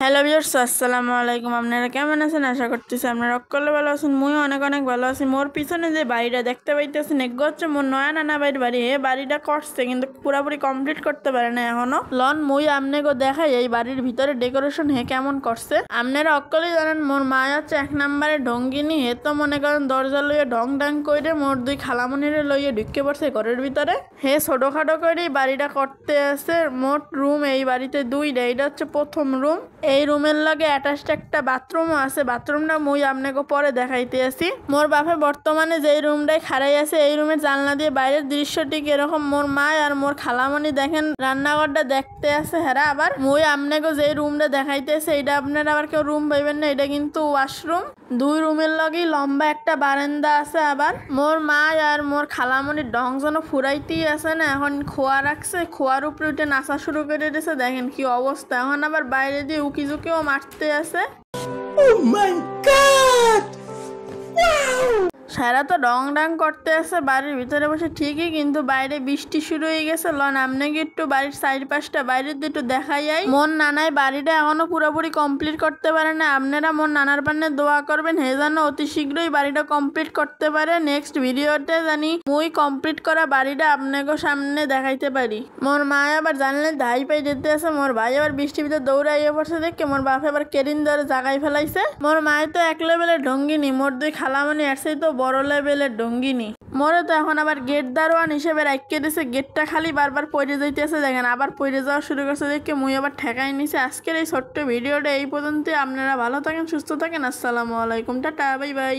Hello viewers, আসসালামু আলাইকুম। আপনারা কেমন আছেন? আশা করতেছি আপনারা সকলে ভালো আছেন। মুই অনেক অনেক ভালো আছি। মোর পিছনে যে বাড়িটা দেখতে পাইতেছেন, এগুলো হচ্ছে মোর নয়া নানা বাড়ির বাড়ি। বাড়িটা করছে কিন্তু পুরোপুরি কমপ্লিট করতে পারে না এখনো। লন মুই আপনাকে দেখাই এই বাড়ির ভিতরে ডেকোরেশন কেমন করছে। আপনারা সকলেই জানেন মোর মা হচ্ছে 1 নম্বরে ঢঙ্গিনী। তো মনে করেন দরজা লইয়ে ঢং ঢং করে মোর 2 খালামণিরে লইয়ে ঢুকে পড়ছে ঘরের ভিতরে। ছোটখাটো করেই বাড়িটা করতে আছে। মোট রুম এই বাড়িতে 2টা। এটা হচ্ছে প্রথম রুম। এই রুমের লগে অ্যাটাচড একটা বাথরুমও আছে। বাথরুমটা মুই আপনাকে পরে দেখাইতে আসি। মোর বাপে বর্তমানে যেই রুমটাই খাড়াই আছে, এই রুমের জানলা দিয়ে বাইরের দৃশ্যটি এরকম। মোর মা আর মোর খালামণি দেখেন রান্নাঘরটা দেখতে আছে। হ্যাঁ, আবার মুই আপনাকে যেই রুমটা দেখাইতেছে এটা আপনারা আবার কেউ রুম পাইবেন না, এটা কিন্তু ওয়াশরুম। 2 রুমের লগেই লম্বা একটা বারান্দা আছে। আবার মোর মা আর মোর খালামণির ঢং যেন ফুরাইতেই আছে না, এখন খোয়া রাখছে, খোয়ার উপরে উঠে নাচা শুরু করে দিয়েছে। দেখেন কি অবস্থা। এখন আবার বাইরে দিয়ে উকি ঝুঁকিও মারতে আছে। Oh my God! সারা তো ডং ডাং করতে আছে বাড়ির ভিতরে বসে ঠিকই, কিন্তু বাইরে বৃষ্টি শুরু হয়ে গেছে। লন আপনাকে একটু বাড়ির চারপাশটা বাইরের দিয়ে একটু দেখাই যাই। মোর নানাই বাড়িটা এখনো পুরোপুরি কমপ্লিট করতে পারে না। আপনারা মোর নানার পান্নে দোয়া করবেন হে যেন অতি শীঘ্রই বাড়িটা কমপ্লিট করতে পারে। নেক্সট ভিডিওতে জানি মুই কমপ্লিট করা বাড়িটা আপনাকে সামনে দেখাইতে পারি। মোর মা আবার জানলে ধাই পাই যেতে আছে। মোর ভাই আবার বৃষ্টির ভিতরে দৌড়াইয়ে পড়ছে দেখে মোর বাপে আবার কেরিন ধরে জাগাই ফেলাইছে। মোর মায় তো 1 লেভেলের ঢঙ্গিনী, মোর 2 খালামণি এর তো বড় লেভেলের ঢঙ্গিনী। মোরে তো এখন আবার গেট দারোয়ান হিসেবে রাখিয়ে দিছে। গেটটা খালি বারবার পড়ে যাইতেছে। দেখেন আবার পড়ে যাওয়া শুরু করছে দেখে মুই আবার ঠেকাই নিছে। আজকের এই ছোট্ট ভিডিওটা এই পর্যন্ত। আপনারা ভালো থাকেন, সুস্থ থাকেন। আসসালামু আলাইকুম, টাটা, বাই বাই।